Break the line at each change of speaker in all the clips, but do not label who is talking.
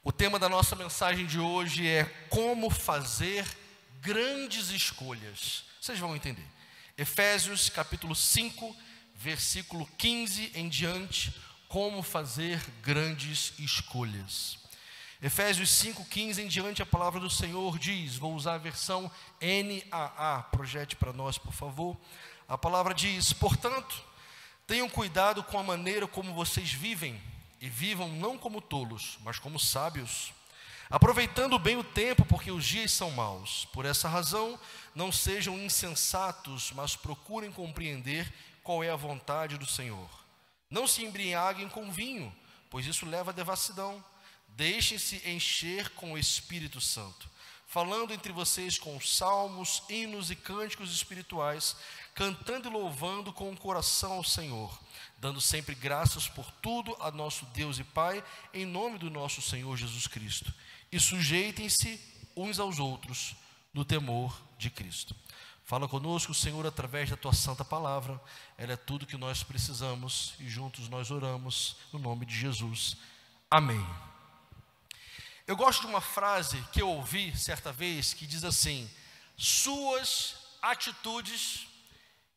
O tema da nossa mensagem de hoje é como fazer grandes escolhas. Vocês vão entender. Efésios capítulo 5, versículo 15 em diante, como fazer grandes escolhas. Efésios 5, 15 em diante, a palavra do Senhor diz, vou usar a versão NAA, projete para nós, por favor. A palavra diz, portanto, tenham cuidado com a maneira como vocês vivem, e vivam não como tolos, mas como sábios, aproveitando bem o tempo, porque os dias são maus. Por essa razão, não sejam insensatos, mas procurem compreender qual é a vontade do Senhor. Não se embriaguem com vinho, pois isso leva à devassidão. Deixem-se encher com o Espírito Santo, falando entre vocês com salmos, hinos e cânticos espirituais, cantando e louvando com o coração ao Senhor, dando sempre graças por tudo a nosso Deus e Pai, em nome do nosso Senhor Jesus Cristo. E sujeitem-se uns aos outros no temor de Cristo. Fala conosco, Senhor, através da Tua santa palavra. Ela é tudo que nós precisamos e juntos nós oramos no nome de Jesus. Amém. Eu gosto de uma frase que eu ouvi certa vez que diz assim: suas atitudes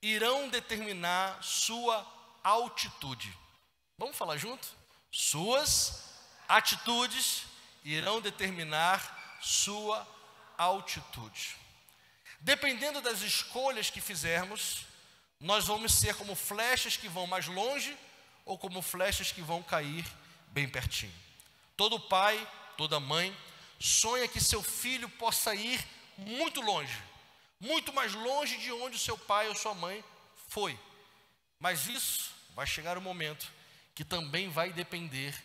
irão determinar sua altitude. Vamos falar junto? Suas atitudes irão determinar sua altitude. Dependendo das escolhas que fizermos, nós vamos ser como flechas que vão mais longe ou como flechas que vão cair bem pertinho. Todo pai, toda mãe sonha que seu filho possa ir muito longe, muito mais longe de onde o seu pai ou sua mãe foi. Mas isso vai chegar um momento que também vai depender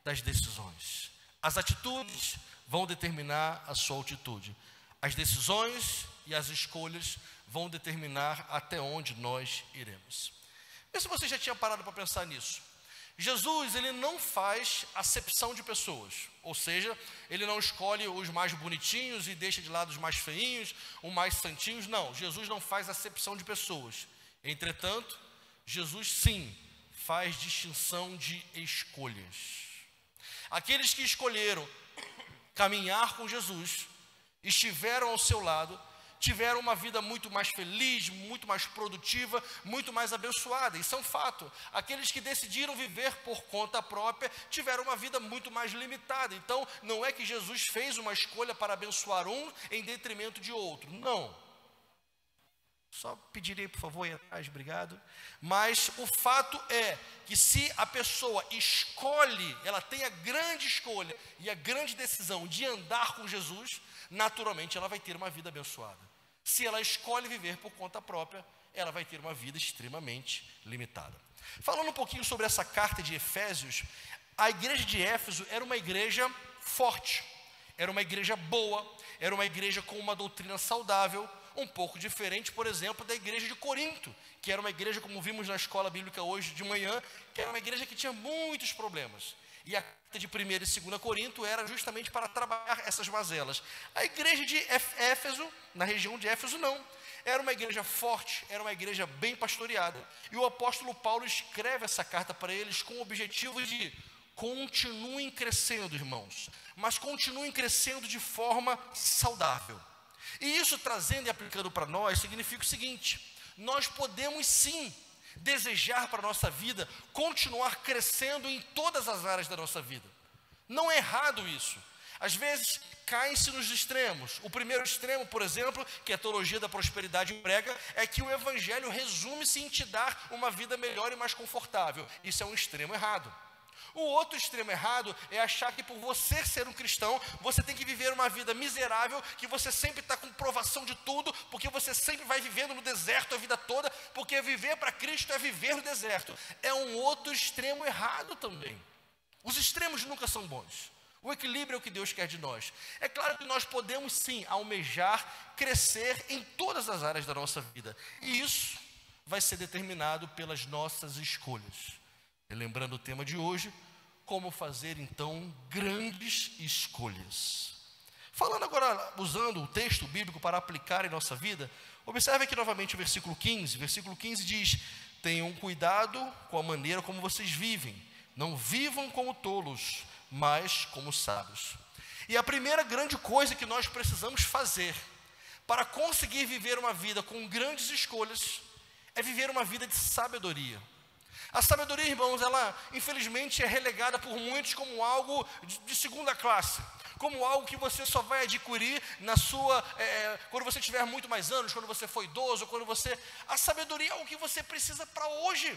das decisões. As atitudes vão determinar a sua altitude. As decisões e as escolhas vão determinar até onde nós iremos. Vê se você já tinha parado para pensar nisso. Jesus, ele não faz acepção de pessoas, ou seja, ele não escolhe os mais bonitinhos e deixa de lado os mais feinhos, os mais santinhos, não. Jesus não faz acepção de pessoas. Entretanto, Jesus sim faz distinção de escolhas. Aqueles que escolheram caminhar com Jesus, estiveram ao seu lado, tiveram uma vida muito mais feliz, muito mais produtiva, muito mais abençoada. Isso é um fato. Aqueles que decidiram viver por conta própria, tiveram uma vida muito mais limitada. Então, não é que Jesus fez uma escolha para abençoar um em detrimento de outro. Não. Só pedirei, por favor, ir atrás, obrigado. Mas o fato é que se a pessoa escolhe, ela tem a grande escolha e a grande decisão de andar com Jesus, naturalmente ela vai ter uma vida abençoada. Se ela escolhe viver por conta própria, ela vai ter uma vida extremamente limitada. Falando um pouquinho sobre essa carta de Efésios, a igreja de Éfeso era uma igreja forte, era uma igreja boa, era uma igreja com uma doutrina saudável, um pouco diferente, por exemplo, da igreja de Corinto, que era uma igreja, como vimos na escola bíblica hoje de manhã, que era uma igreja que tinha muitos problemas. E a carta de 1 e 2 Corinto era justamente para trabalhar essas mazelas. A igreja de Éfeso, na região de Éfeso, não. Era uma igreja forte, era uma igreja bem pastoreada. E o apóstolo Paulo escreve essa carta para eles com o objetivo de continuem crescendo, irmãos, mas continuem crescendo de forma saudável. E isso, trazendo e aplicando para nós, significa o seguinte: nós podemos sim desejar para a nossa vida continuar crescendo em todas as áreas da nossa vida. Não é errado isso. Às vezes caem-se nos extremos. O primeiro extremo, por exemplo, que a teologia da prosperidade prega, é que o evangelho resume-se em te dar uma vida melhor e mais confortável. Isso é um extremo errado. O outro extremo errado é achar que por você ser um cristão, você tem que viver uma vida miserável, que você sempre está com provação de tudo, porque você sempre vai vivendo no deserto a vida toda, porque viver para Cristo é viver no deserto. É um outro extremo errado também. Os extremos nunca são bons. O equilíbrio é o que Deus quer de nós. É claro que nós podemos sim almejar crescer em todas as áreas da nossa vida. E isso vai ser determinado pelas nossas escolhas. E lembrando o tema de hoje, como fazer então grandes escolhas. Falando agora, usando o texto bíblico para aplicar em nossa vida, observe aqui novamente o versículo 15. Versículo 15 diz: tenham cuidado com a maneira como vocês vivem. Não vivam como tolos, mas como sábios. E a primeira grande coisa que nós precisamos fazer para conseguir viver uma vida com grandes escolhas é viver uma vida de sabedoria. A sabedoria, irmãos, ela infelizmente é relegada por muitos como algo de segunda classe, como algo que você só vai adquirir quando você tiver muito mais anos, quando você for idoso, A sabedoria é algo que você precisa para hoje.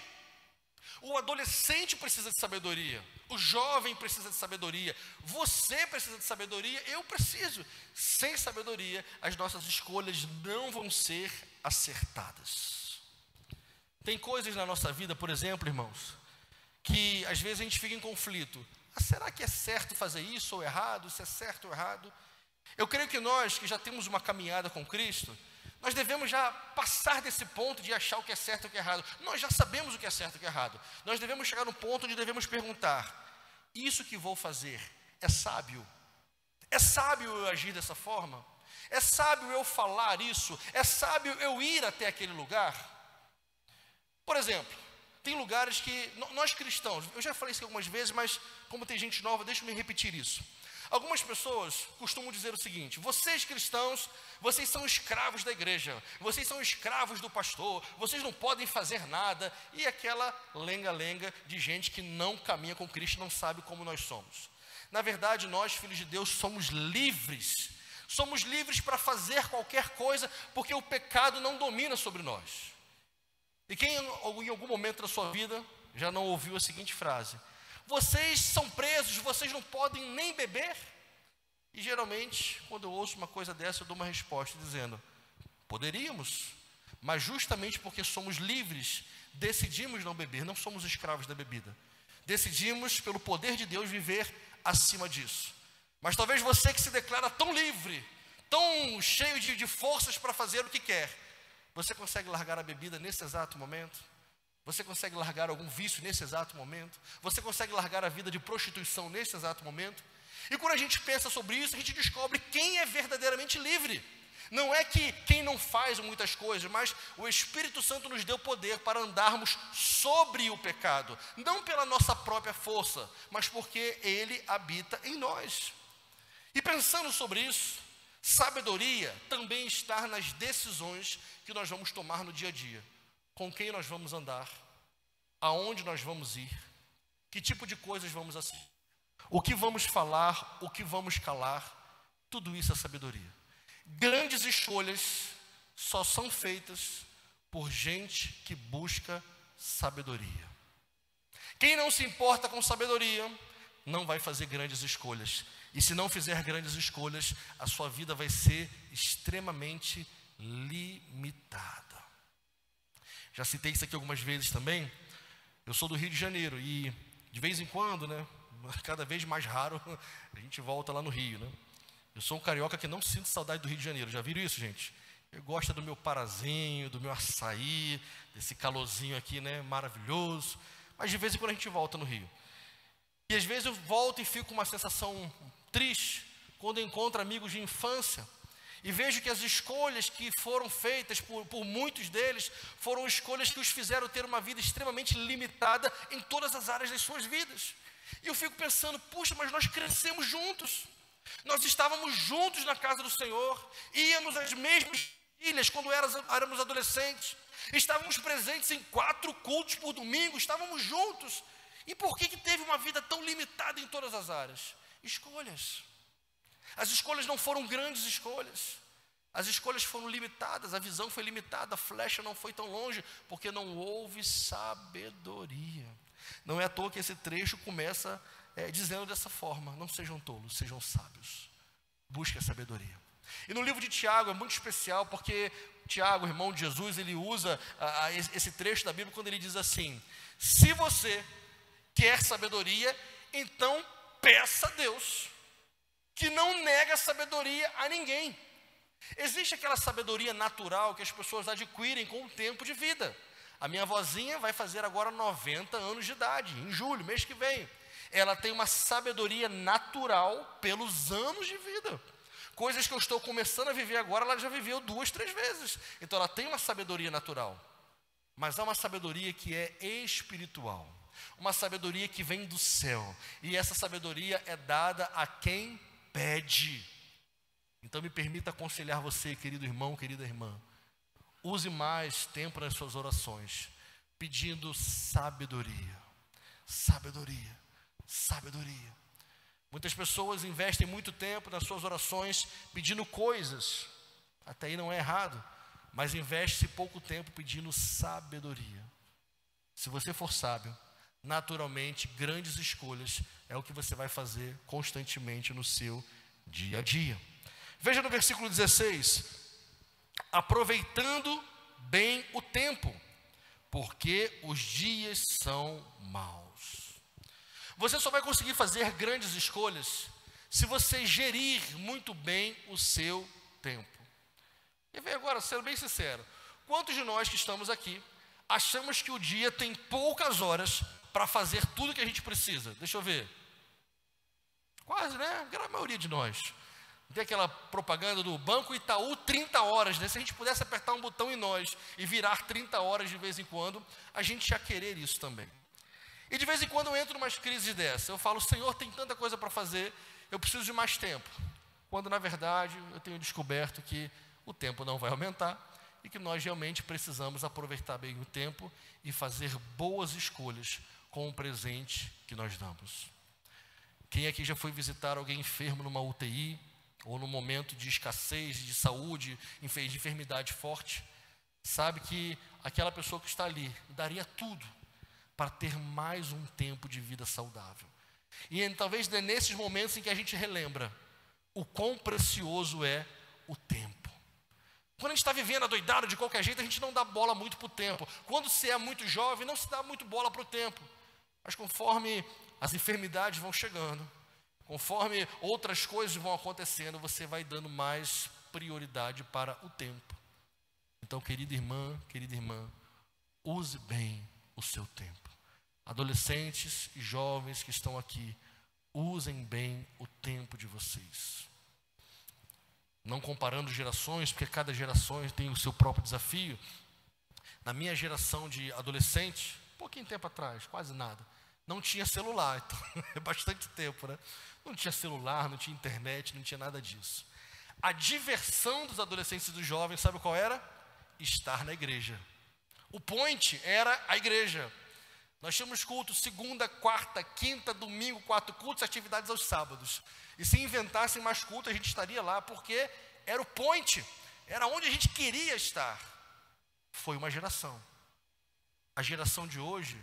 O adolescente precisa de sabedoria, o jovem precisa de sabedoria, você precisa de sabedoria, eu preciso. Sem sabedoria, as nossas escolhas não vão ser acertadas. Tem coisas na nossa vida, por exemplo, irmãos, que às vezes a gente fica em conflito. Será que é certo fazer isso ou errado? Se é certo ou errado? Eu creio que nós, que já temos uma caminhada com Cristo, nós devemos já passar desse ponto de achar o que é certo e o que é errado. Nós já sabemos o que é certo e o que é errado. Nós devemos chegar no ponto onde devemos perguntar: isso que vou fazer é sábio? É sábio eu agir dessa forma? É sábio eu falar isso? É sábio eu ir até aquele lugar? Por exemplo, tem lugares que nós cristãos, eu já falei isso algumas vezes, mas como tem gente nova, deixa eu me repetir isso. Algumas pessoas costumam dizer o seguinte: vocês cristãos, vocês são escravos da igreja, vocês são escravos do pastor, vocês não podem fazer nada. E aquela lenga-lenga de gente que não caminha com Cristo, não sabe como nós somos. Na verdade, nós, filhos de Deus, somos livres. Somos livres para fazer qualquer coisa, porque o pecado não domina sobre nós. E quem em algum momento da sua vida já não ouviu a seguinte frase: vocês são presos, vocês não podem nem beber? E geralmente, quando eu ouço uma coisa dessa, eu dou uma resposta dizendo: poderíamos, mas justamente porque somos livres, decidimos não beber, não somos escravos da bebida. Decidimos, pelo poder de Deus, viver acima disso. Mas talvez você que se declara tão livre, tão cheio de forças para fazer o que quer, você consegue largar a bebida nesse exato momento? Você consegue largar algum vício nesse exato momento? Você consegue largar a vida de prostituição nesse exato momento? E quando a gente pensa sobre isso, a gente descobre quem é verdadeiramente livre. Não é que quem não faz muitas coisas, mas o Espírito Santo nos deu poder para andarmos sobre o pecado. Não pela nossa própria força, mas porque Ele habita em nós. E pensando sobre isso, sabedoria também está nas decisões que nós vamos tomar no dia a dia. Com quem nós vamos andar, aonde nós vamos ir, que tipo de coisas vamos assistir, o que vamos falar, o que vamos calar, tudo isso é sabedoria. Grandes escolhas só são feitas por gente que busca sabedoria. Quem não se importa com sabedoria, não vai fazer grandes escolhas. E se não fizer grandes escolhas, a sua vida vai ser extremamente limitada. Já citei isso aqui algumas vezes também. Eu sou do Rio de Janeiro e de vez em quando, cada vez mais raro, a gente volta lá no Rio, Eu sou um carioca que não sinto saudade do Rio de Janeiro. Já viram isso, gente? Eu gosto do meu parazinho, do meu açaí, desse calorzinho aqui, maravilhoso. Mas de vez em quando a gente volta no Rio. E às vezes eu volto e fico com uma sensação triste quando eu encontro amigos de infância e vejo que as escolhas que foram feitas por muitos deles foram escolhas que os fizeram ter uma vida extremamente limitada em todas as áreas das suas vidas. E eu fico pensando: puxa, mas nós crescemos juntos, nós estávamos juntos na casa do Senhor, íamos às mesmas ilhas quando éramos adolescentes, estávamos presentes em 4 cultos por domingo, estávamos juntos. E por que teve uma vida tão limitada em todas as áreas? Escolhas. As escolhas não foram grandes escolhas. As escolhas foram limitadas, a visão foi limitada, a flecha não foi tão longe, porque não houve sabedoria. Não é à toa que esse trecho começa dizendo dessa forma: não sejam tolos, sejam sábios. Busque a sabedoria. E no livro de Tiago é muito especial, porque Tiago, irmão de Jesus, ele usa esse trecho da Bíblia quando ele diz assim: se você quer sabedoria, então peça a Deus, que não nega sabedoria a ninguém. Existe aquela sabedoria natural que as pessoas adquirem com o tempo de vida. A minha avózinha vai fazer agora 90 anos de idade, em julho, mês que vem. Ela tem uma sabedoria natural pelos anos de vida. Coisas que eu estou começando a viver agora, ela já viveu 2, 3 vezes. Então ela tem uma sabedoria natural. Mas há uma sabedoria que é espiritual. uma sabedoria que vem do céu, e essa sabedoria é dada a quem pede. Então me permita aconselhar você, querido irmão, querida irmã, use mais tempo nas suas orações, pedindo sabedoria, sabedoria, sabedoria. Muitas pessoas investem muito tempo nas suas orações pedindo coisas, até aí não é errado, mas investe pouco tempo pedindo sabedoria. Se você for sábio, naturalmente, grandes escolhas é o que você vai fazer constantemente no seu dia a dia. Veja no versículo 16, aproveitando bem o tempo, porque os dias são maus. Você só vai conseguir fazer grandes escolhas se você gerir muito bem o seu tempo. E vem agora, sendo bem sincero, quantos de nós que estamos aqui achamos que o dia tem poucas horas para fazer tudo que a gente precisa? Deixa eu ver. Quase, né? A grande maioria de nós. Tem aquela propaganda do Banco Itaú, 30 horas, né? Se a gente pudesse apertar um botão em nós e virar 30 horas de vez em quando, a gente ia querer isso também. E de vez em quando eu entro em umas crises dessa. Eu falo, Senhor, tem tanta coisa para fazer, eu preciso de mais tempo. Quando na verdade eu tenho descoberto que o tempo não vai aumentar e que nós realmente precisamos aproveitar bem o tempo e fazer boas escolhas com o presente que nós damos. Quem aqui já foi visitar alguém enfermo numa UTI, ou num momento de escassez de saúde, de enfermidade forte, sabe que aquela pessoa que está ali daria tudo para ter mais um tempo de vida saudável. E talvez é nesses momentos em que a gente relembra o quão precioso é o tempo. Quando a gente está vivendo adoidado de qualquer jeito, a gente não dá bola muito para o tempo. Quando você é muito jovem, não se dá muito bola para o tempo. Mas conforme as enfermidades vão chegando, conforme outras coisas vão acontecendo, você vai dando mais prioridade para o tempo. Então, querida irmã, use bem o seu tempo. Adolescentes e jovens que estão aqui, usem bem o tempo de vocês. Não comparando gerações, porque cada geração tem o seu próprio desafio. Na minha geração de adolescente, pouquinho tempo atrás, quase nada, não tinha celular, então é bastante tempo, né? Não tinha celular, não tinha internet, não tinha nada disso. A diversão dos adolescentes e dos jovens, sabe qual era? Estar na igreja. O point era a igreja. Nós tínhamos culto segunda, quarta, quinta, domingo, 4 cultos, atividades aos sábados. E se inventassem mais cultos, a gente estaria lá, porque era o point, era onde a gente queria estar. Foi uma geração. A geração de hoje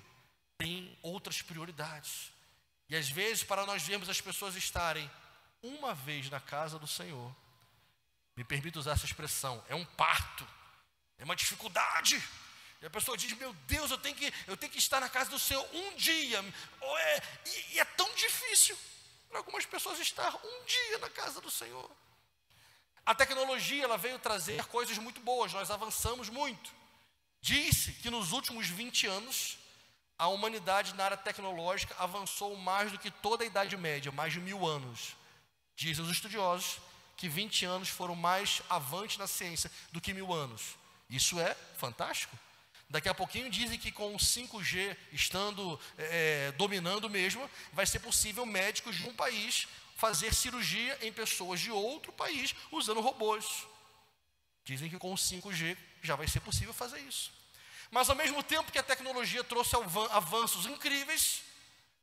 tem outras prioridades. E às vezes, para nós vermos as pessoas estarem uma vez na casa do Senhor, me permito usar essa expressão, é um parto, é uma dificuldade. E a pessoa diz, meu Deus, eu tenho que estar na casa do Senhor um dia. E é tão difícil para algumas pessoas estar um dia na casa do Senhor. A tecnologia, ela veio trazer coisas muito boas, nós avançamos muito. Disse que nos últimos 20 anos, a humanidade na área tecnológica avançou mais do que toda a Idade Média, mais de 1000 anos. Dizem os estudiosos que 20 anos foram mais avantes na ciência do que 1000 anos. Isso é fantástico. Daqui a pouquinho dizem que com o 5G estando dominando mesmo, vai ser possível médicos de um país fazer cirurgia em pessoas de outro país usando robôs. Dizem que com o 5G já vai ser possível fazer isso. Mas ao mesmo tempo que a tecnologia trouxe avanços incríveis,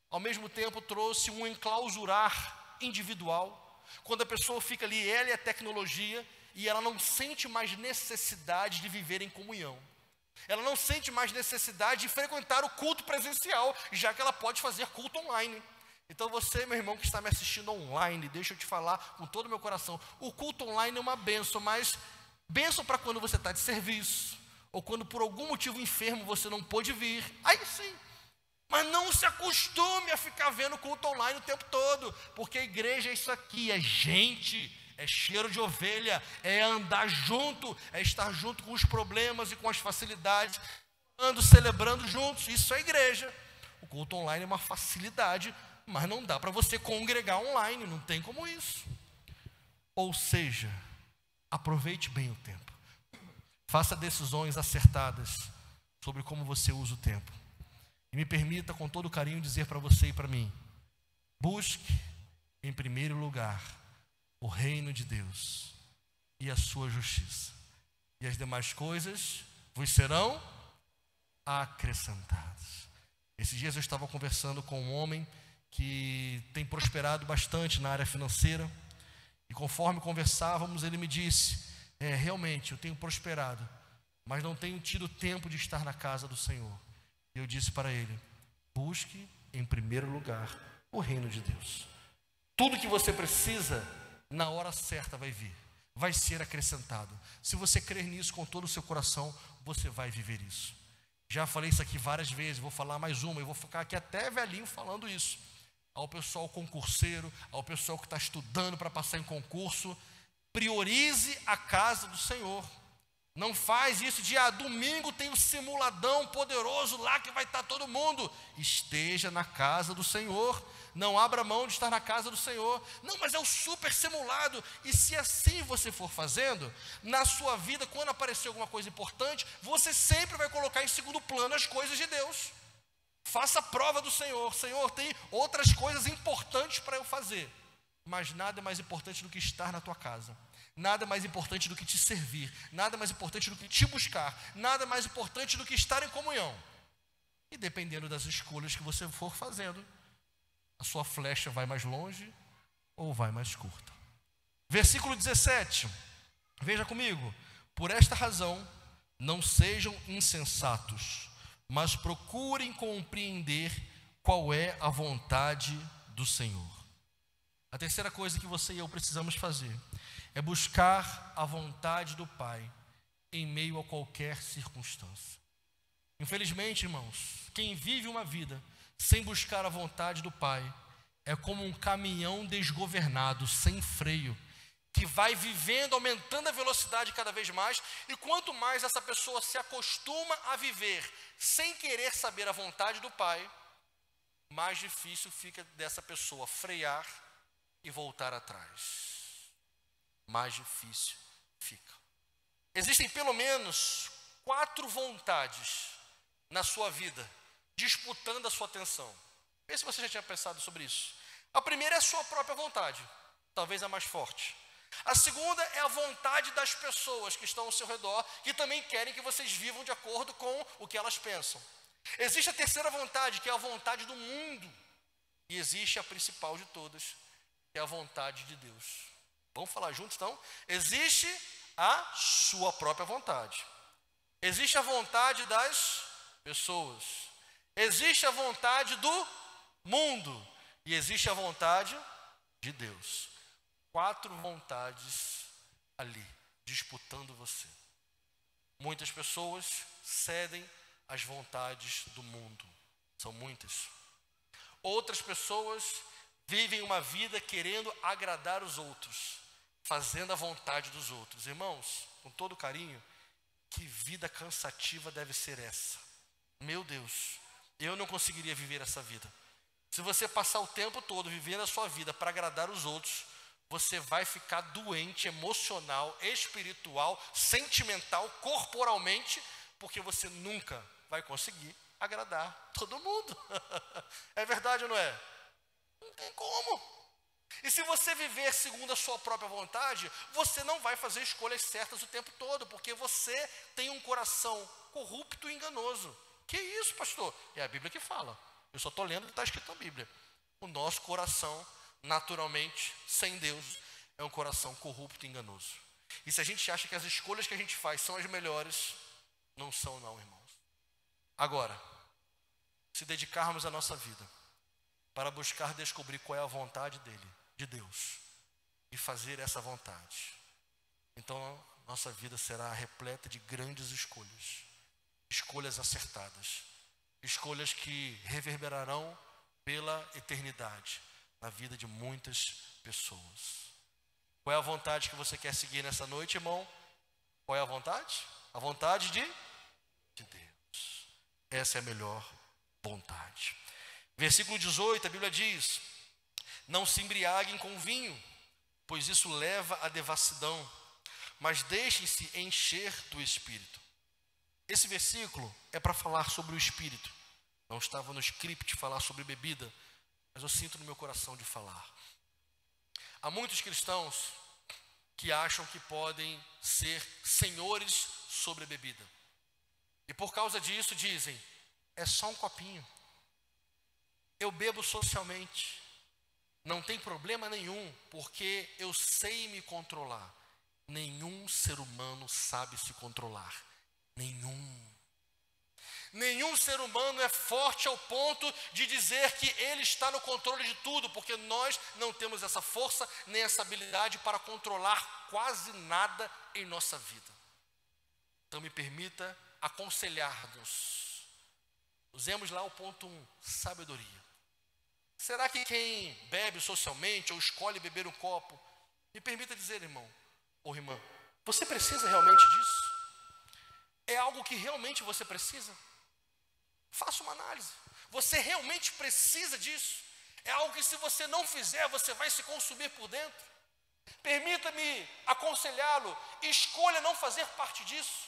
ao mesmo tempo trouxe um enclausurar individual. Quando a pessoa fica ali, ela e a tecnologia, e ela não sente mais necessidade de viver em comunhão. Ela não sente mais necessidade de frequentar o culto presencial, já que ela pode fazer culto online. Então você, meu irmão, que está me assistindo online, deixa eu te falar com todo o meu coração, o culto online é uma bênção, mas bênção para quando você está de serviço, ou quando por algum motivo enfermo você não pôde vir, aí sim. Mas não se acostume a ficar vendo culto online o tempo todo, porque a igreja é isso aqui, é gente, é cheiro de ovelha, é andar junto, é estar junto com os problemas e com as facilidades, celebrando juntos, isso é igreja. O culto online é uma facilidade, mas não dá para você congregar online, não tem como isso. Ou seja, aproveite bem o tempo, faça decisões acertadas sobre como você usa o tempo. me permita com todo carinho dizer para você e para mim: busque em primeiro lugar o reino de Deus e a sua justiça, e as demais coisas vos serão acrescentadas. Esses dias eu estava conversando com um homem que tem prosperado bastante na área financeira, e conforme conversávamos, ele me disse: realmente eu tenho prosperado, mas não tenho tido tempo de estar na casa do Senhor. E eu disse para ele: busque em primeiro lugar o reino de Deus. Tudo que você precisa, na hora certa vai vir, vai ser acrescentado. Se você crer nisso com todo o seu coração, você vai viver isso. Já falei isso aqui várias vezes, vou falar mais uma, e vou ficar aqui até velhinho falando isso. Ao pessoal concurseiro, ao pessoal que está estudando para passar em concurso, priorize a casa do Senhor. Não faz isso de domingo tem um simuladão poderoso lá que vai estar todo mundo. Esteja na casa do Senhor. Não abra mão de estar na casa do Senhor. Não, mas é o super simulado. E se assim você for fazendo, na sua vida, quando aparecer alguma coisa importante, você sempre vai colocar em segundo plano as coisas de Deus. Faça a prova do Senhor. Senhor, tem outras coisas importantes para eu fazer, mas nada é mais importante do que estar na tua casa. Nada mais importante do que te servir, nada mais importante do que te buscar, nada mais importante do que estar em comunhão. E dependendo das escolhas que você for fazendo, a sua flecha vai mais longe ou vai mais curta. Versículo 17, veja comigo: por esta razão, não sejam insensatos, mas procurem compreender qual é a vontade do Senhor. A terceira coisa que você e eu precisamos fazer é buscar a vontade do Pai em meio a qualquer circunstância. Infelizmente, irmãos, quem vive uma vida sem buscar a vontade do Pai é como um caminhão desgovernado, sem freio, que vai vivendo, aumentando a velocidade cada vez mais, e quanto mais essa pessoa se acostuma a viver sem querer saber a vontade do Pai, mais difícil fica dessa pessoa frear e voltar atrás. Mais difícil fica. Existem pelo menos 4 vontades na sua vida, disputando a sua atenção. Vê se você já tinha pensado sobre isso. A primeira é a sua própria vontade, talvez a mais forte. A segunda é a vontade das pessoas que estão ao seu redor, que também querem que vocês vivam de acordo com o que elas pensam. Existe a terceira vontade, que é a vontade do mundo. E existe a principal de todas, que é a vontade de Deus. Vamos falar juntos então? Existe a sua própria vontade. Existe a vontade das pessoas. Existe a vontade do mundo. E existe a vontade de Deus. 4 vontades ali, disputando você. Muitas pessoas cedem às vontades do mundo. São muitas. Outras pessoas vivem uma vida querendo agradar os outros, fazendo a vontade dos outros. Irmãos, com todo carinho, que vida cansativa deve ser essa? Meu Deus, eu não conseguiria viver essa vida. Se você passar o tempo todo vivendo a sua vida para agradar os outros, você vai ficar doente emocional, espiritual, sentimental, corporalmente, porque você nunca vai conseguir agradar todo mundo. É verdade ou não é? Não tem como. E se você viver segundo a sua própria vontade, você não vai fazer escolhas certas o tempo todo, porque você tem um coração corrupto e enganoso. Que isso, pastor? É a Bíblia que fala. Eu só estou lendo o que está escrito na Bíblia. O nosso coração, naturalmente, sem Deus, é um coração corrupto e enganoso. E se a gente acha que as escolhas que a gente faz são as melhores, não são não, irmãos. Agora, se dedicarmos a nossa vida para buscar descobrir qual é a vontade dele, de Deus, e fazer essa vontade, então nossa vida será repleta de grandes escolhas, escolhas acertadas, escolhas que reverberarão pela eternidade na vida de muitas pessoas. Qual é a vontade que você quer seguir nessa noite, irmão? Qual é a vontade? A vontade de Deus. Essa é a melhor vontade. Versículo 18, a Bíblia diz: não se embriaguem com vinho, pois isso leva à devassidão, mas deixem-se encher do Espírito. Esse versículo é para falar sobre o Espírito. Não estava no script falar sobre bebida, mas eu sinto no meu coração de falar. Há muitos cristãos que acham que podem ser senhores sobre a bebida. E por causa disso dizem, é só um copinho. Eu bebo socialmente. Não tem problema nenhum, porque eu sei me controlar. Nenhum ser humano sabe se controlar. Nenhum. Nenhum ser humano é forte ao ponto de dizer que ele está no controle de tudo, porque nós não temos essa força nem essa habilidade para controlar quase nada em nossa vida. Então me permita aconselhar-nos. Usemos lá o ponto 1, sabedoria. Será que quem bebe socialmente ou escolhe beber um copo, me permita dizer, irmão ou irmã, você precisa realmente disso? É algo que realmente você precisa? Faça uma análise. Você realmente precisa disso? É algo que se você não fizer, você vai se consumir por dentro? Permita-me aconselhá-lo, escolha não fazer parte disso.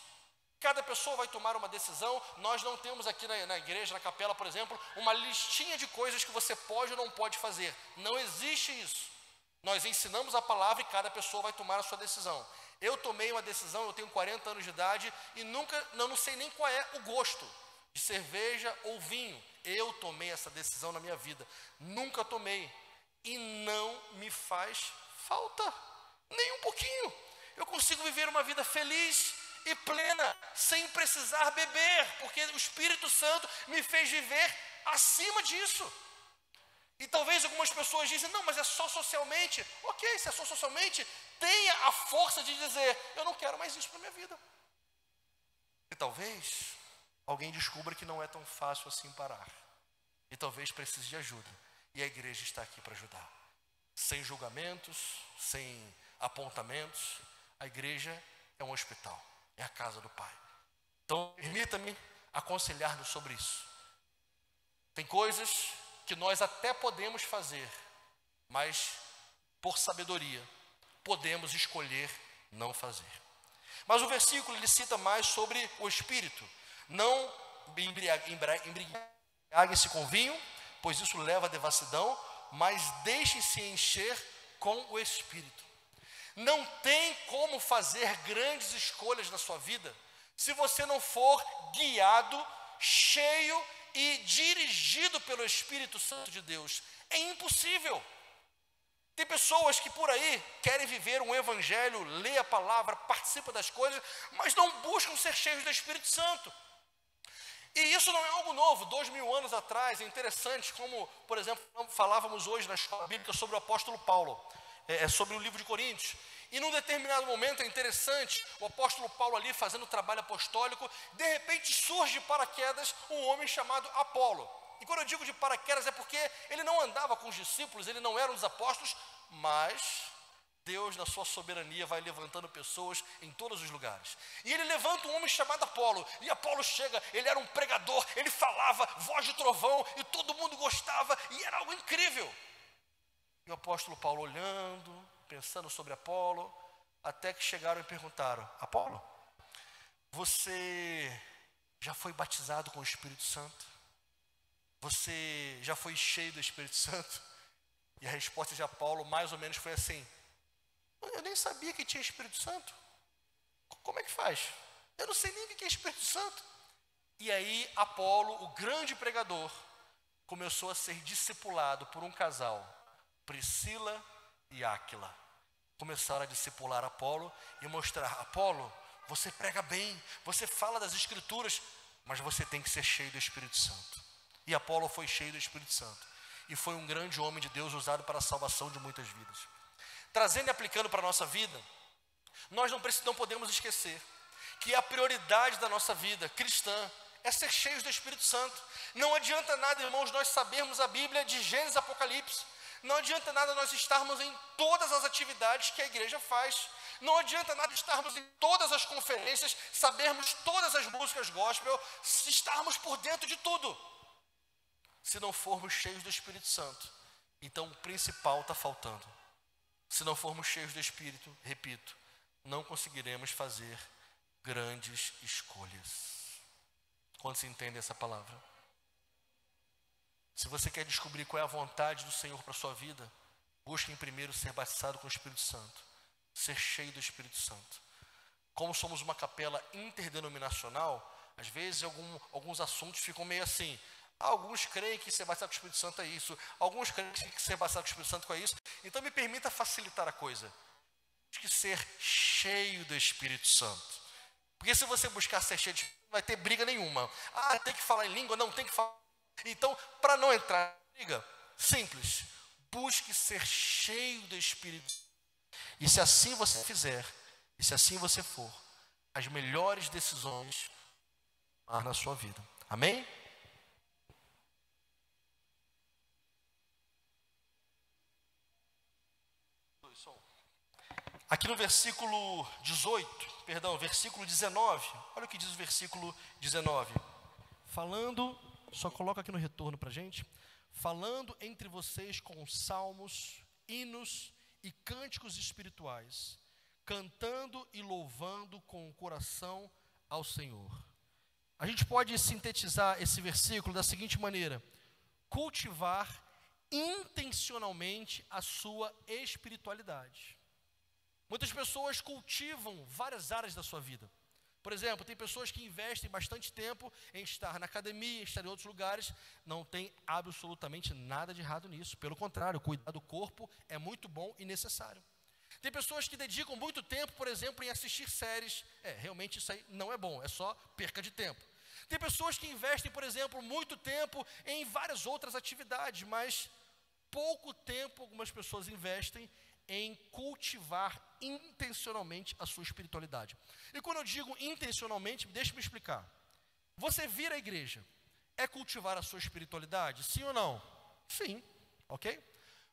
Cada pessoa vai tomar uma decisão. Nós não temos aqui na igreja, na capela, por exemplo, uma listinha de coisas que você pode ou não pode fazer. Não existe isso. Nós ensinamos a palavra e cada pessoa vai tomar a sua decisão. Eu tomei uma decisão, eu tenho 40 anos de idade e não sei nem qual é o gosto de cerveja ou vinho. Eu tomei essa decisão na minha vida. Nunca tomei. E não me faz falta. Nem um pouquinho. Eu consigo viver uma vida feliz e plena, sem precisar beber, porque o Espírito Santo me fez viver acima disso. E talvez algumas pessoas dizem, não, mas é só socialmente. Ok, se é só socialmente, tenha a força de dizer, eu não quero mais isso para a minha vida. E talvez alguém descubra que não é tão fácil assim parar. E talvez precise de ajuda. E a igreja está aqui para ajudar. Sem julgamentos, sem apontamentos. A igreja é um hospital. É a casa do Pai. Então, permita-me aconselhar-nos sobre isso. Tem coisas que nós até podemos fazer, mas por sabedoria, podemos escolher não fazer. Mas o versículo ele cita mais sobre o Espírito. Não embriaguem-se com vinho, pois isso leva à devassidão, mas deixem-se encher com o Espírito. Não tem como fazer grandes escolhas na sua vida se você não for guiado, cheio e dirigido pelo Espírito Santo de Deus. É impossível. Tem pessoas que por aí querem viver um evangelho, lê a palavra, participa das coisas, mas não buscam ser cheios do Espírito Santo. E isso não é algo novo. 2000 anos atrás, é interessante como, por exemplo, falávamos hoje na escola bíblica sobre o apóstolo Paulo, sobre o livro de Coríntios. E num determinado momento, é interessante, o apóstolo Paulo ali fazendo o trabalho apostólico, de repente surge de paraquedas um homem chamado Apolo. E quando eu digo de paraquedas é porque ele não andava com os discípulos, ele não era um dos apóstolos, mas Deus, na sua soberania, vai levantando pessoas em todos os lugares. E ele levanta um homem chamado Apolo, e Apolo chega, ele era um pregador, ele falava, voz de trovão, e todo mundo gostava, e era algo incrível. E o apóstolo Paulo olhando, pensando sobre Apolo, até que chegaram e perguntaram, Apolo, você já foi batizado com o Espírito Santo? Você já foi cheio do Espírito Santo? E a resposta de Apolo mais ou menos foi assim, eu nem sabia que tinha Espírito Santo. Como é que faz? Eu não sei nem o que é Espírito Santo. E aí Apolo, o grande pregador, começou a ser discipulado por um casal, Priscila e Áquila. Começaram a discipular Apolo e mostrar, Apolo, você prega bem, você fala das Escrituras, mas você tem que ser cheio do Espírito Santo. E Apolo foi cheio do Espírito Santo. E foi um grande homem de Deus usado para a salvação de muitas vidas. Trazendo e aplicando para a nossa vida, nós não podemos esquecer que a prioridade da nossa vida cristã é ser cheios do Espírito Santo. Não adianta nada, irmãos, nós sabermos a Bíblia de Gênesis a Apocalipse. Não adianta nada nós estarmos em todas as atividades que a igreja faz. Não adianta nada estarmos em todas as conferências, sabermos todas as músicas gospel, estarmos por dentro de tudo. Se não formos cheios do Espírito Santo, então o principal está faltando. Se não formos cheios do Espírito, repito, não conseguiremos fazer grandes escolhas. Quando se entende essa palavra? Se você quer descobrir qual é a vontade do Senhor para a sua vida, busque em primeiro ser batizado com o Espírito Santo, ser cheio do Espírito Santo. Como somos uma capela interdenominacional, às vezes alguns assuntos ficam meio assim. Alguns creem que ser batizado com o Espírito Santo é isso, alguns creem que ser batizado com o Espírito Santo é isso. Então me permita facilitar a coisa. Busque ser cheio do Espírito Santo. Porque se você buscar ser cheio de Espírito, não vai ter briga nenhuma. Ah, tem que falar em língua? Não, tem que falar. Então, para não entrar em briga, simples. Busque ser cheio do Espírito. E se assim você fizer, e se assim você for, as melhores decisões na sua vida. Amém? Aqui no versículo 19, olha o que diz o versículo 19. Falando, só coloca aqui no retorno para a gente. Falando entre vocês com salmos, hinos e cânticos espirituais, cantando e louvando com o coração ao Senhor. A gente pode sintetizar esse versículo da seguinte maneira: cultivar intencionalmente a sua espiritualidade. Muitas pessoas cultivam várias áreas da sua vida. Por exemplo, tem pessoas que investem bastante tempo em estar na academia, em estar em outros lugares. Não tem absolutamente nada de errado nisso. Pelo contrário, cuidar do corpo é muito bom e necessário. Tem pessoas que dedicam muito tempo, por exemplo, em assistir séries. Realmente isso aí não é bom, é só perca de tempo. Tem pessoas que investem, por exemplo, muito tempo em várias outras atividades, mas pouco tempo algumas pessoas investem em cultivar intencionalmente a sua espiritualidade. E quando eu digo intencionalmente, deixa-me explicar. Você vir à igreja é cultivar a sua espiritualidade? Sim ou não? Sim, ok?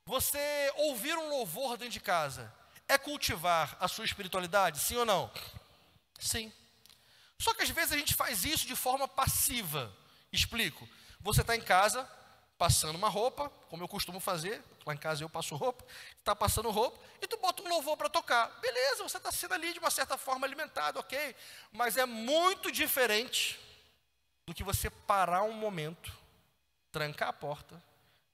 Você ouvir um louvor dentro de casa é cultivar a sua espiritualidade? Sim ou não? Sim. Só que às vezes a gente faz isso de forma passiva. Explico. Você está em casa, passando uma roupa, como eu costumo fazer, lá em casa eu passo roupa, está passando roupa, e tu bota um louvor para tocar. Beleza, você está sendo ali de uma certa forma alimentado, ok? Mas é muito diferente do que você parar um momento, trancar a porta,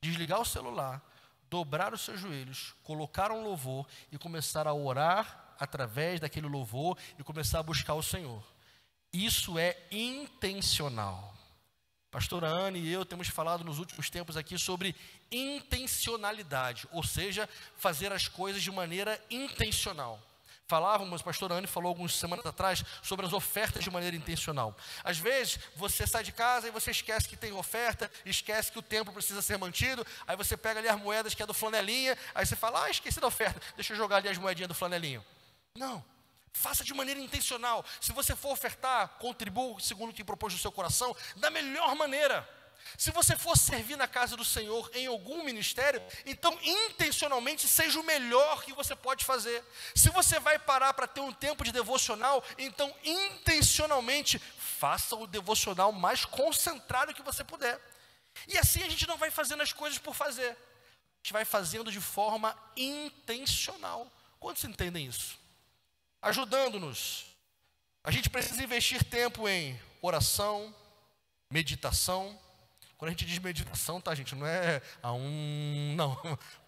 desligar o celular, dobrar os seus joelhos, colocar um louvor e começar a orar através daquele louvor e começar a buscar o Senhor. Isso é intencional. Pastora Anne e eu temos falado nos últimos tempos aqui sobre intencionalidade, ou seja, fazer as coisas de maneira intencional. Falávamos, pastora Anne falou algumas semanas atrás sobre as ofertas de maneira intencional. Às vezes, você sai de casa e você esquece que tem oferta, esquece que o templo precisa ser mantido, aí você pega ali as moedas que é do flanelinha, aí você fala, esqueci da oferta, deixa eu jogar ali as moedinhas do flanelinho. Não. Faça de maneira intencional. Se você for ofertar, contribua segundo o que propôs no seu coração, da melhor maneira. Se você for servir na casa do Senhor em algum ministério, então intencionalmente seja o melhor que você pode fazer. Se você vai parar para ter um tempo de devocional, então intencionalmente faça o devocional mais concentrado que você puder. E assim a gente não vai fazendo as coisas por fazer. A gente vai fazendo de forma intencional. Quantos entendem isso? Ajudando-nos. A gente precisa investir tempo em oração, meditação. Quando a gente diz meditação, tá, gente? Não é não.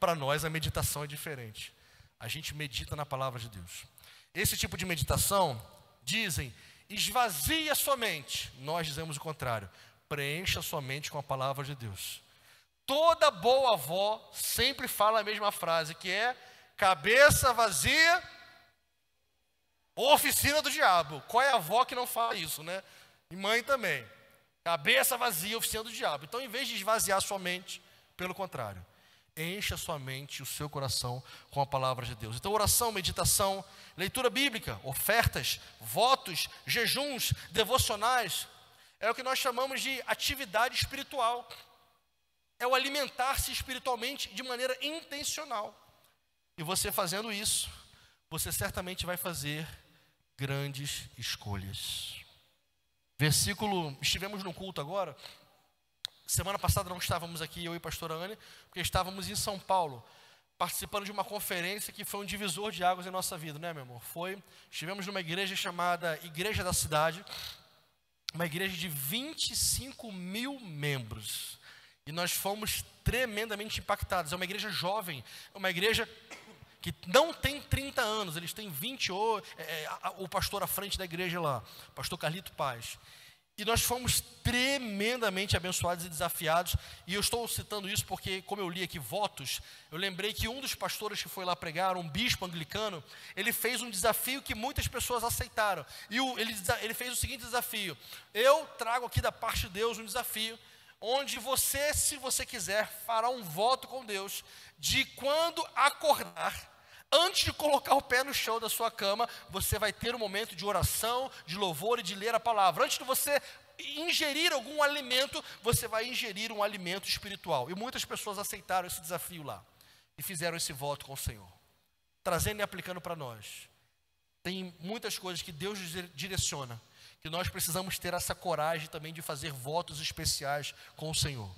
Para nós a meditação é diferente. A gente medita na palavra de Deus. Esse tipo de meditação, dizem, esvazia a sua mente. Nós dizemos o contrário. Preencha a sua mente com a palavra de Deus. Toda boa avó sempre fala a mesma frase, que é cabeça vazia, oficina do diabo. Qual é a avó que não fala isso, né? E mãe também. Cabeça vazia, oficina do diabo. Então, em vez de esvaziar sua mente, pelo contrário, encha sua mente e o seu coração com a palavra de Deus. Então, oração, meditação, leitura bíblica, ofertas, votos, jejuns, devocionais, é o que nós chamamos de atividade espiritual. É o alimentar-se espiritualmente de maneira intencional. E você fazendo isso, você certamente vai fazer grandes escolhas. Estivemos no culto agora, semana passada não estávamos aqui, eu e a pastora Anne, porque estávamos em São Paulo, participando de uma conferência que foi um divisor de águas em nossa vida, né, meu amor? Estivemos numa igreja chamada Igreja da Cidade, uma igreja de 25 mil membros, E nós fomos tremendamente impactados. É uma igreja jovem, é uma igreja que não tem 30 anos, eles têm 20, o pastor à frente da igreja lá, o pastor Carlito Paz. E nós fomos tremendamente abençoados e desafiados, e eu estou citando isso porque, como eu li aqui votos, eu lembrei que um dos pastores que foi lá pregar, um bispo anglicano, ele fez um desafio que muitas pessoas aceitaram, e ele fez o seguinte desafio: eu trago aqui da parte de Deus um desafio, onde você, se você quiser, fará um voto com Deus, de quando acordar, antes de colocar o pé no chão da sua cama, você vai ter um momento de oração, de louvor e de ler a palavra. Antes de você ingerir algum alimento, você vai ingerir um alimento espiritual. E muitas pessoas aceitaram esse desafio lá e fizeram esse voto com o Senhor, trazendo e aplicando para nós. Tem muitas coisas que Deus direciona, que nós precisamos ter essa coragem também de fazer votos especiais com o Senhor.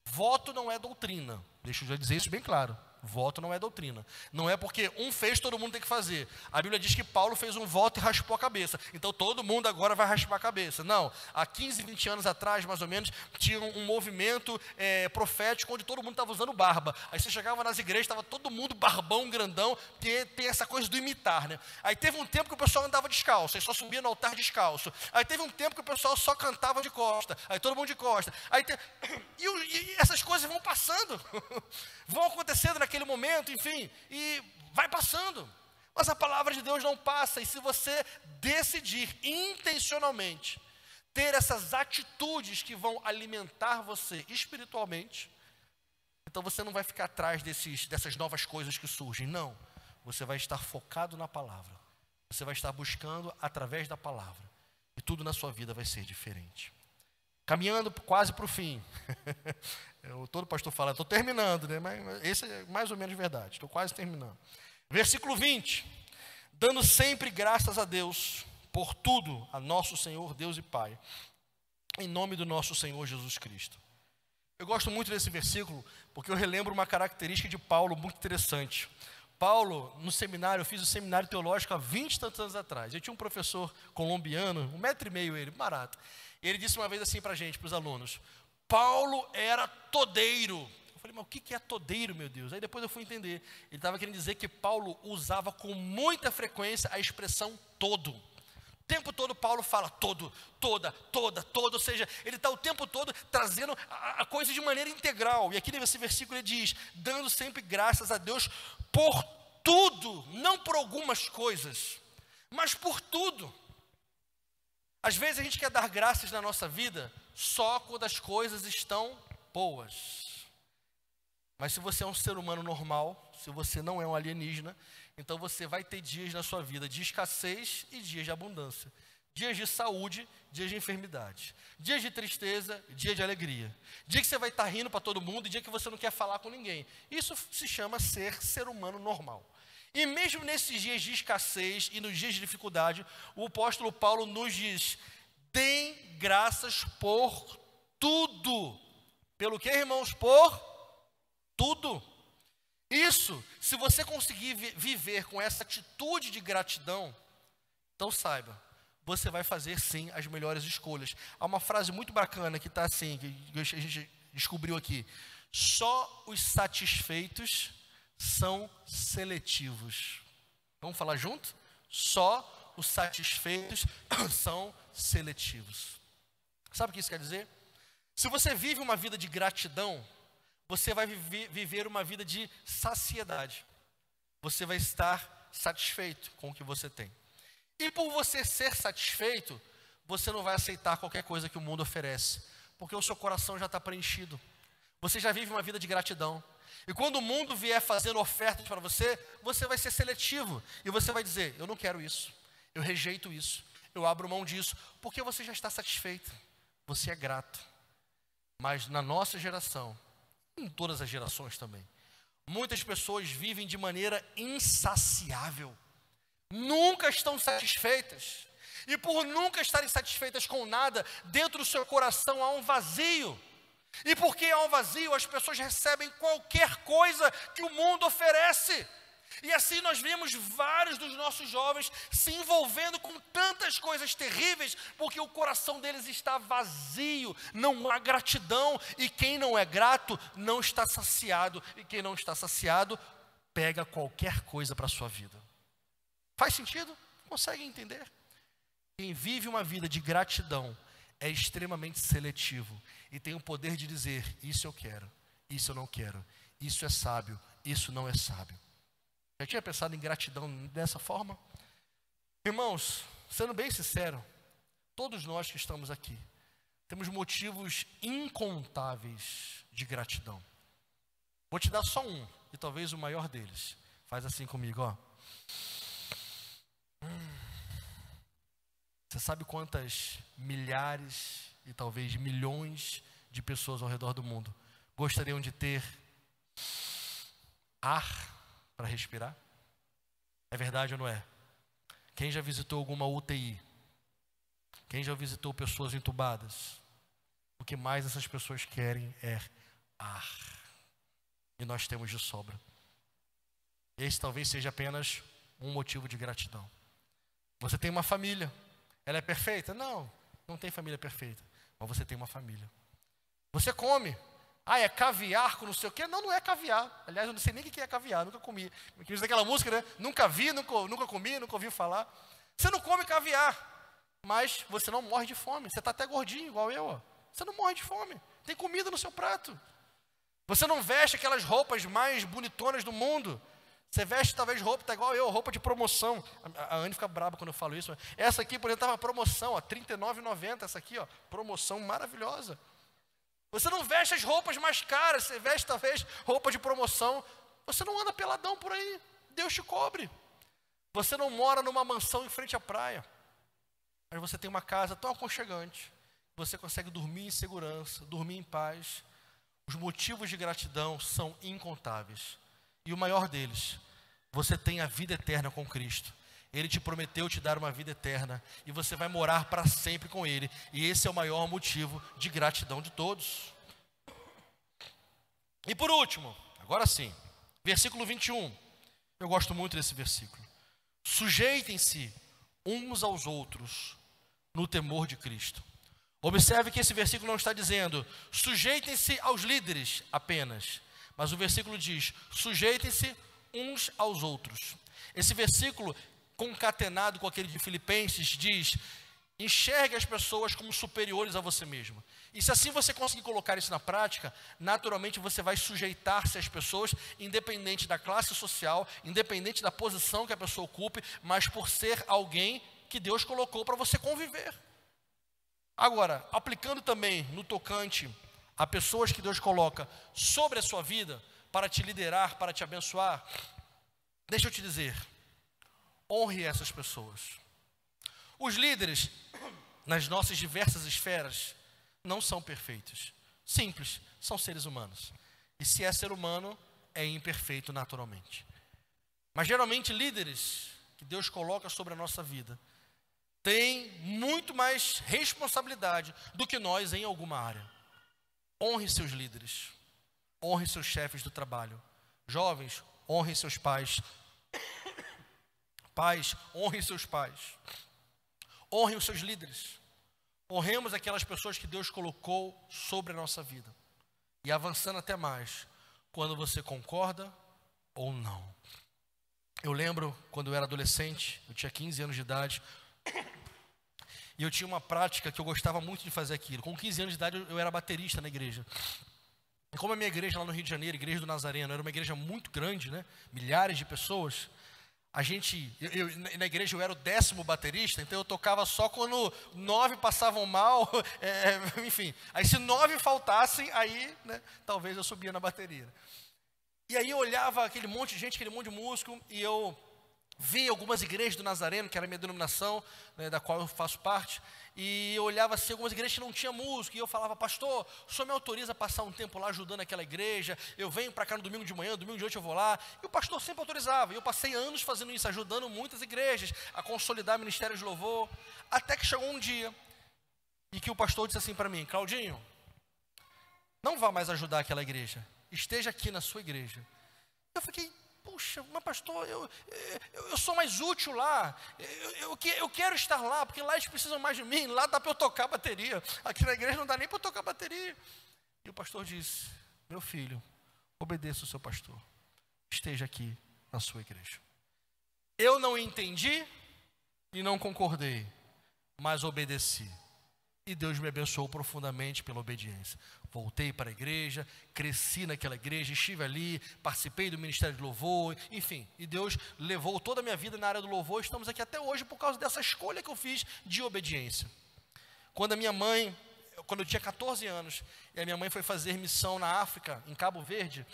Voto não é doutrina, deixa eu já dizer isso bem claro. Voto não é doutrina. Não é porque um fez, todo mundo tem que fazer. A Bíblia diz que Paulo fez um voto e raspou a cabeça. Então todo mundo agora vai raspar a cabeça. Não. Há 15, 20 anos atrás, mais ou menos, tinha um movimento profético onde todo mundo estava usando barba. Aí você chegava nas igrejas, estava todo mundo barbão, grandão, porque tem essa coisa do imitar, né? Aí teve um tempo que o pessoal andava descalço, aí só subia no altar descalço. Aí teve um tempo que o pessoal só cantava de costa, aí todo mundo de costa. E essas coisas vão passando, vão acontecendo naquele momento, enfim, e vai passando. Mas a palavra de Deus não passa, e se você decidir intencionalmente ter essas atitudes que vão alimentar você espiritualmente, então você não vai ficar atrás dessas novas coisas que surgem, não. Você vai estar focado na palavra, você vai estar buscando através da palavra, e tudo na sua vida vai ser diferente. Caminhando quase para o fim. Todo pastor fala, estou terminando, né? Mas esse é mais ou menos verdade, estou quase terminando. Versículo 20. Dando sempre graças a Deus por tudo, a nosso Senhor, Deus e Pai, em nome do nosso Senhor Jesus Cristo. Eu gosto muito desse versículo, porque eu relembro uma característica de Paulo muito interessante. Paulo, no seminário, eu fiz o seminário teológico há 20 e tantos anos atrás. Eu tinha um professor colombiano, 1,5 m ele, barato. E ele disse uma vez assim para a gente, para os alunos: Paulo era todeiro. Eu falei, mas o que é todeiro, meu Deus? Aí depois eu fui entender. Ele estava querendo dizer que Paulo usava com muita frequência a expressão todo. O tempo todo Paulo fala todo, toda, ou seja, ele está o tempo todo trazendo a coisa de maneira integral. E aqui nesse versículo ele diz, dando sempre graças a Deus por tudo, não por algumas coisas, mas por tudo. Às vezes a gente quer dar graças na nossa vida só quando as coisas estão boas. Mas se você é um ser humano normal, se você não é um alienígena, então você vai ter dias na sua vida de escassez e dias de abundância. Dias de saúde, dias de enfermidade. Dias de tristeza, dia de alegria. Dia que você vai estar rindo para todo mundo e dia que você não quer falar com ninguém. Isso se chama ser humano normal. E mesmo nesses dias de escassez e nos dias de dificuldade, o apóstolo Paulo nos diz, deem graças por tudo. Pelo que, irmãos? Por tudo. Isso, se você conseguir viver com essa atitude de gratidão, então saiba, você vai fazer sim as melhores escolhas. Há uma frase muito bacana que está assim, que a gente descobriu aqui. Só os satisfeitos são seletivos. Vamos falar junto? Só os satisfeitos são seletivos. Sabe o que isso quer dizer? Se você vive uma vida de gratidão, você vai viver uma vida de saciedade. Você vai estar satisfeito com o que você tem. E por você ser satisfeito, você não vai aceitar qualquer coisa que o mundo oferece, porque o seu coração já está preenchido. Você já vive uma vida de gratidão. E quando o mundo vier fazendo ofertas para você, você vai ser seletivo. E você vai dizer, eu não quero isso, eu rejeito isso, eu abro mão disso, porque você já está satisfeito, você é grato. Mas na nossa geração, em todas as gerações também, muitas pessoas vivem de maneira insaciável. Nunca estão satisfeitas. E por nunca estarem satisfeitas com nada, dentro do seu coração há um vazio. E porque há um vazio, as pessoas recebem qualquer coisa que o mundo oferece. E assim nós vemos vários dos nossos jovens se envolvendo com tantas coisas terríveis, porque o coração deles está vazio, não há gratidão, e quem não é grato não está saciado, e quem não está saciado pega qualquer coisa para a sua vida. Faz sentido? Consegue entender? Quem vive uma vida de gratidão é extremamente seletivo e tem o poder de dizer: isso eu quero, isso eu não quero, isso é sábio, isso não é sábio. Já tinha pensado em gratidão dessa forma? Irmãos, sendo bem sincero, todos nós que estamos aqui temos motivos incontáveis de gratidão. Vou te dar só um, e talvez o maior deles. Faz assim comigo, ó. Você sabe quantas milhares e talvez milhões de pessoas ao redor do mundo gostariam de ter ar para respirar? É verdade ou não é? Quem já visitou alguma UTI? Quem já visitou pessoas entubadas? O que mais essas pessoas querem é ar. E nós temos de sobra. Esse talvez seja apenas um motivo de gratidão. Você tem uma família. Ela é perfeita? Não, não tem família perfeita. Mas você tem uma família. Você come. É caviar com não sei o quê? Não, não é caviar. Aliás, eu não sei nem o que é caviar, nunca comi. Diz daquela música, né? Nunca vi, nunca comi, nunca ouvi falar. Você não come caviar, mas você não morre de fome. Você está até gordinho, igual eu. Ó. Você não morre de fome. Tem comida no seu prato. Você não veste aquelas roupas mais bonitonas do mundo. Você veste talvez roupa, tá igual eu, roupa de promoção. A Anne fica braba quando eu falo isso. Essa aqui, por exemplo, estava promoção, R$ 39,90. Essa aqui, ó, promoção maravilhosa. Você não veste as roupas mais caras, você veste talvez roupa de promoção. Você não anda peladão por aí, Deus te cobre. Você não mora numa mansão em frente à praia, mas você tem uma casa tão aconchegante, você consegue dormir em segurança, dormir em paz. Os motivos de gratidão são incontáveis. E o maior deles, você tem a vida eterna com Cristo. Ele te prometeu te dar uma vida eterna e você vai morar para sempre com Ele. E esse é o maior motivo de gratidão de todos. E por último, agora sim, versículo 21. Eu gosto muito desse versículo. Sujeitem-se uns aos outros no temor de Cristo. Observe que esse versículo não está dizendo sujeitem-se aos líderes apenas. Mas o versículo diz, sujeitem-se uns aos outros. Esse versículo, concatenado com aquele de Filipenses, diz, enxergue as pessoas como superiores a você mesmo. E se assim você conseguir colocar isso na prática, naturalmente você vai sujeitar-se às pessoas, independente da classe social, independente da posição que a pessoa ocupe, mas por ser alguém que Deus colocou para você conviver. Agora, aplicando também no tocante a pessoas que Deus coloca sobre a sua vida, para te liderar, para te abençoar, deixa eu te dizer, honre essas pessoas. Os líderes, nas nossas diversas esferas, não são perfeitos. Simples, são seres humanos. E se é ser humano, é imperfeito naturalmente. Mas geralmente líderes que Deus coloca sobre a nossa vida, têm muito mais responsabilidade do que nós em alguma área. Honre seus líderes, honre seus chefes do trabalho. Jovens, honre seus pais. Pais, honre seus pais. Honre os seus líderes. Honremos aquelas pessoas que Deus colocou sobre a nossa vida. E avançando até mais, quando você concorda ou não. Eu lembro quando eu era adolescente, eu tinha 15 anos de idade, e eu tinha uma prática que eu gostava muito de fazer aquilo. Com 15 anos de idade eu era baterista na igreja. E como a minha igreja lá no Rio de Janeiro, a Igreja do Nazareno, era uma igreja muito grande, né? Milhares de pessoas. Na igreja eu era o 10º baterista, então eu tocava só quando 9 passavam mal, enfim. Aí se 9 faltassem, aí, né, talvez eu subia na bateria. E aí eu olhava aquele monte de gente, aquele monte de músico, e eu vi algumas igrejas do Nazareno, que era a minha denominação, né, da qual eu faço parte, e eu olhava assim, algumas igrejas que não tinha músico, e eu falava, pastor, o senhor me autoriza a passar um tempo lá ajudando aquela igreja, eu venho para cá no domingo de manhã, domingo de noite eu vou lá, e o pastor sempre autorizava, e eu passei anos fazendo isso, ajudando muitas igrejas a consolidar ministérios de louvor, até que chegou um dia, e que o pastor disse assim para mim, Claudinho, não vá mais ajudar aquela igreja, esteja aqui na sua igreja. Eu fiquei puxa, mas pastor, eu sou mais útil lá, eu quero estar lá, porque lá eles precisam mais de mim, lá dá para eu tocar bateria, aqui na igreja não dá nem para eu tocar bateria. E o pastor disse, meu filho, obedeça o seu pastor, esteja aqui na sua igreja. Eu não entendi e não concordei, mas obedeci. E Deus me abençoou profundamente pela obediência. Voltei para a igreja, cresci naquela igreja, estive ali, participei do ministério de louvor, enfim. E Deus levou toda a minha vida na área do louvor. Estamos aqui até hoje por causa dessa escolha que eu fiz de obediência. Quando eu tinha 14 anos, e a minha mãe foi fazer missão na África, em Cabo Verde,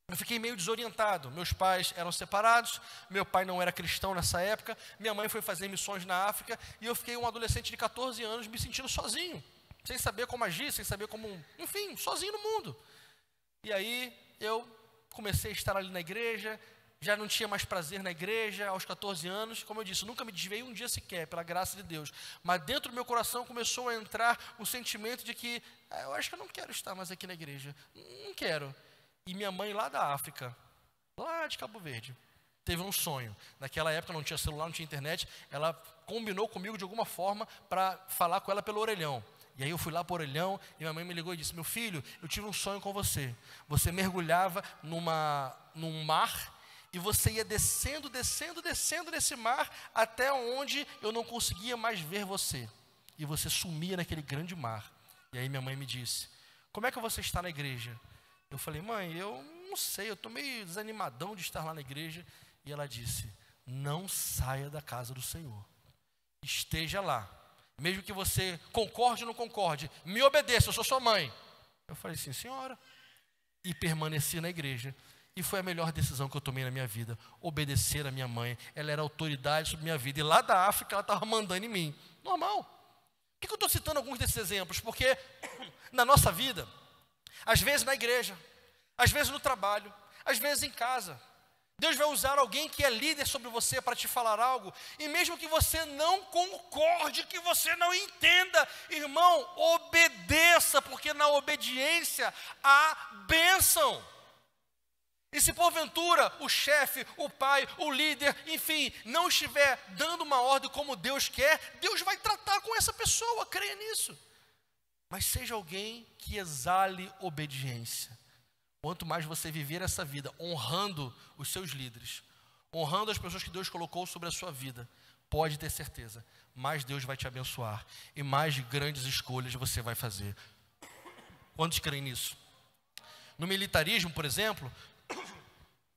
eu fiquei meio desorientado. Meus pais eram separados, meu pai não era cristão nessa época, minha mãe foi fazer missões na África, e eu fiquei um adolescente de 14 anos me sentindo sozinho, sem saber como agir, sem saber como, enfim, sozinho no mundo. E aí eu comecei a estar ali na igreja, já não tinha mais prazer na igreja aos 14 anos, como eu disse, nunca me desviei um dia sequer, pela graça de Deus, mas dentro do meu coração começou a entrar um sentimento de que, eu acho que eu não quero estar mais aqui na igreja, não quero. E minha mãe lá da África, lá de Cabo Verde, teve um sonho. Naquela época não tinha celular, não tinha internet. Ela combinou comigo de alguma forma para falar com ela pelo orelhão. E aí eu fui lá para o orelhão e minha mãe me ligou e disse, meu filho, eu tive um sonho com você. Você mergulhava num mar e você ia descendo nesse mar até onde eu não conseguia mais ver você. E você sumia naquele grande mar. E aí minha mãe me disse, como é que você está na igreja? Eu falei, mãe, eu não sei, eu estou meio desanimadão de estar lá na igreja. E ela disse, não saia da casa do Senhor. Esteja lá. Mesmo que você concorde ou não concorde, me obedeça, eu sou sua mãe. Eu falei, sim, senhora. E permaneci na igreja. E foi a melhor decisão que eu tomei na minha vida. Obedecer a minha mãe. Ela era autoridade sobre minha vida. E lá da África ela estava mandando em mim. Normal. Por que eu estou citando alguns desses exemplos? Porque na nossa vida, às vezes na igreja, às vezes no trabalho, às vezes em casa, Deus vai usar alguém que é líder sobre você para te falar algo, e mesmo que você não concorde, que você não entenda, irmão, obedeça, porque na obediência há bênção. E se porventura o chefe, o pai, o líder, enfim, não estiver dando uma ordem como Deus quer, Deus vai tratar com essa pessoa, creia nisso. Mas seja alguém que exale obediência. Quanto mais você viver essa vida honrando os seus líderes, honrando as pessoas que Deus colocou sobre a sua vida, pode ter certeza, mais Deus vai te abençoar e mais grandes escolhas você vai fazer. Quantos creem nisso? No militarismo, por exemplo,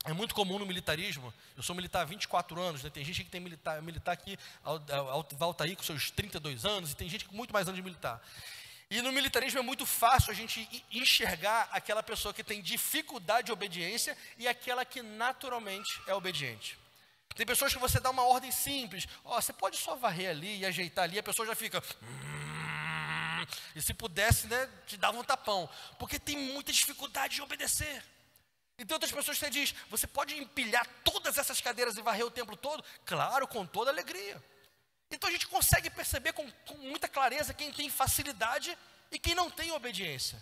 é muito comum no militarismo, eu sou militar há 24 anos, né? Tem gente que tem militar aqui, Altair com seus 32 anos, e tem gente com muito mais anos de militar. E no militarismo é muito fácil a gente enxergar aquela pessoa que tem dificuldade de obediência e aquela que naturalmente é obediente. Tem pessoas que você dá uma ordem simples, você pode só varrer ali e ajeitar ali, a pessoa já fica... E se pudesse, né, te dava um tapão, porque tem muita dificuldade de obedecer. E tem outras pessoas que você diz, você pode empilhar todas essas cadeiras e varrer o templo todo? Claro, com toda alegria. Então a gente consegue perceber com muita clareza quem tem facilidade e quem não tem obediência.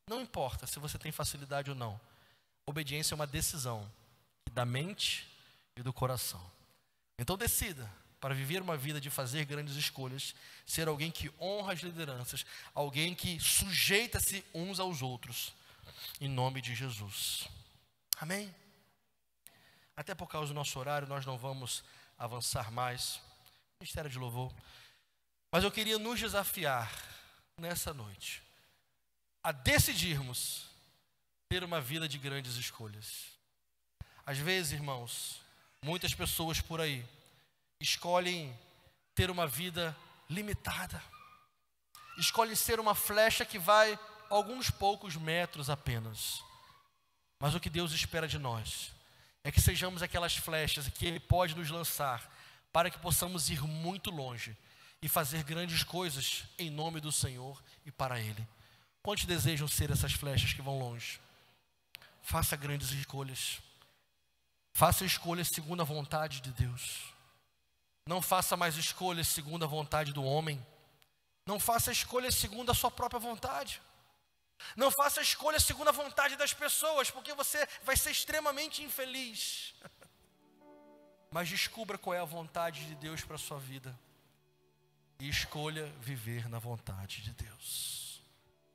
Não importa se você tem facilidade ou não. Obediência é uma decisão da mente e do coração. Então decida para viver uma vida de fazer grandes escolhas, ser alguém que honra as lideranças, alguém que sujeita-se uns aos outros, em nome de Jesus. Amém? Até por causa do nosso horário, nós não vamos avançar mais. Ministério de louvor. Mas eu queria nos desafiar nessa noite a decidirmos ter uma vida de grandes escolhas. Às vezes, irmãos, muitas pessoas por aí escolhem ter uma vida limitada. Escolhem ser uma flecha que vai alguns poucos metros apenas. Mas o que Deus espera de nós é que sejamos aquelas flechas que Ele pode nos lançar para que possamos ir muito longe e fazer grandes coisas em nome do Senhor e para Ele. Quantos desejam ser essas flechas que vão longe? Faça grandes escolhas. Faça escolhas segundo a vontade de Deus. Não faça mais escolhas segundo a vontade do homem. Não faça escolhas segundo a sua própria vontade. Não faça a escolha segundo a vontade das pessoas, porque você vai ser extremamente infeliz. Mas descubra qual é a vontade de Deus para a sua vida. E escolha viver na vontade de Deus.